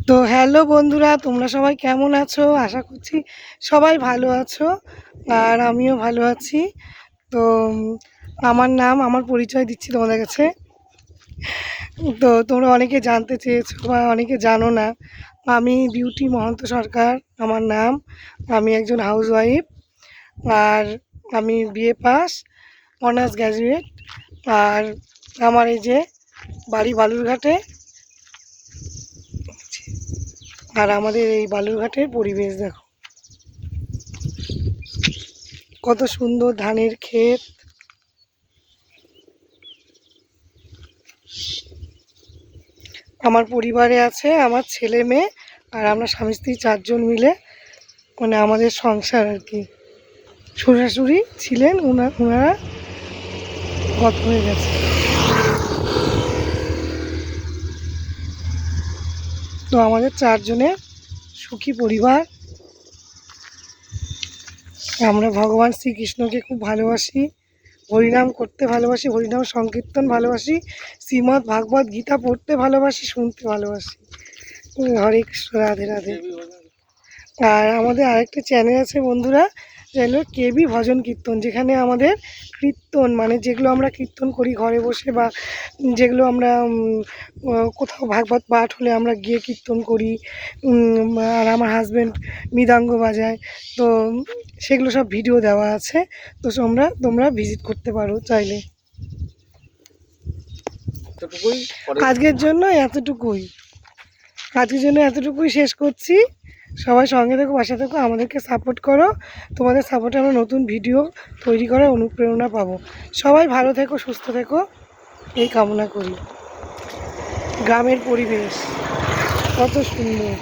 তো হ্যালো বন্ধুরা, তোমরা সবাই কেমন আছো? আশা করছি সবাই ভালো আছো, আর আমিও ভালো আছি। তো আমার পরিচয় দিচ্ছি তোমাদের কাছে। তো তোমরা অনেকে জানতে চেয়েছো বা অনেকে জানো না। আমি বিউটি মহন্ত সরকার আমার নাম। আমি একজন হাউসওয়াইফ, আর আমি বিএ পাস, অনার্স গ্র্যাজুয়েট। আর আমার এই যে বাড়ি বালুরঘাটে, আর আমাদের এই বালুরঘাটের পরিবেশ দেখো, কত সুন্দর ধানের ক্ষেত। আমার পরিবারে আছে আমার ছেলে মেয়ে, আর আমরা স্বামী স্ত্রী 4 জন মিলে, মানে আমাদের সংসার আর কি। শ্বশুরশাশুড়ি ছিলেন, ওনারা গত হয়ে গেছে। তো আমাদের 4 জনের সুখী পরিবার। আমরা ভগবান শ্রীকৃষ্ণকে খুব ভালোবাসি, হরিনাম করতে ভালোবাসি, হরিনাম সংকীর্তন ভালোবাসি, শ্রীমদ্ ভাগবত গীতা পড়তে ভালোবাসি, শুনতে ভালোবাসি। হরে কৃষ্ণ, রাধে রাধে। আর আমাদের আরেকটা চ্যানেল আছে বন্ধুরা, যেন কেবি ভজন কীর্তন, যেখানে আমাদের কীর্তন মানে যেগুলো আমরা কীর্তন করি ঘরে বসে, বা যেগুলো আমরা কোথাও ভাগবত পাঠ হলে আমরা গিয়ে কীর্তন করি, আর আমার হাজব্যান্ড মৃদঙ্গ বাজায়। তো সেগুলো সব ভিডিও দেওয়া আছে। তো তোমরা ভিজিট করতে পারো চাইলে। আজকের জন্য এতটুকুই শেষ করছি। সবাই সঙ্গে থেকো, পাশে থেকো, আমাদেরকে সাপোর্ট করো। তোমাদের সাপোর্টে আমরা নতুন ভিডিও তৈরি করার অনুপ্রেরণা পাবো। সবাই ভালো থেকো, সুস্থ থেকো, এই কামনা করি। গ্রামের পরিবেশ কত সুন্দর।